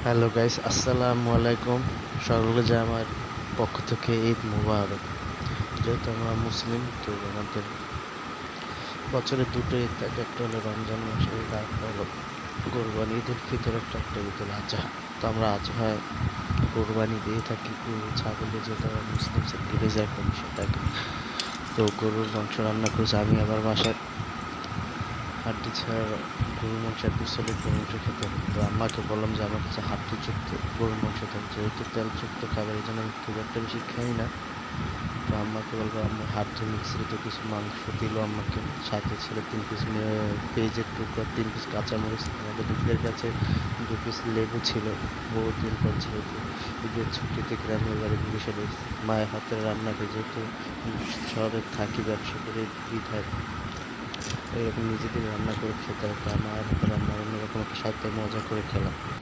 Hello guys, আসসালামু আলাইকুম। সকলকে আমার পক্ষ থেকে ঈদ মুবারক। যেহেতু আমরা মুসলিম, তো আমাদের বছরে দুটো ঈদ থাকে, একটা হলো রমজান মাসের ঈদ, আর একটা হলো কোরবানি। ঈদ উল ফিতর একটা ঈদ উল আজহা। তো আমরা আজহায় কোরবানি দিয়ে থাকি গরু ছাগলে, যেহেতু আমরা মুসলিম সেকুলারিজম একটা বিষয় থাকে। তো গরুর মাংস রান্না করেছি আমি আবার বাসায়। হাড্ডি ছাড়া গরুর মাংস এত সলিড গরুর মাংস খেতে হবে। তো আম্মাকে বললাম যে আমার কাছে হাড্ডিযুক্ত গরুর মাংস দেন, যেহেতু তেলযুক্ত খাবার এই জন্য আমি খুব একটা বেশি খাই না। তো আম্মাকে বলবো, আম্মা হাড্ডি মিশ্রিত কিছু মাংস দিল আমাকে, সাথে ছিল 3 পিস পেঁয়াজের টুকরো, 3 পিস কাঁচামরিচ, আমাদের দুধের কাছে 2 পিস লেবু ছিল। বহুদিন পর যেহেতু ঈদের ছুটিতে গ্রামের বাড়ি বরিশালে মায়ের হাতের রান্নাকে, যেহেতু শহরে থাকি ব্যবসা করে বিধায় এরকম নিজেদের রান্না করে খেতে হতো। আমার হাতের রান্না অন্যরকম একটা স্বাদ, মজা করে খেলাম।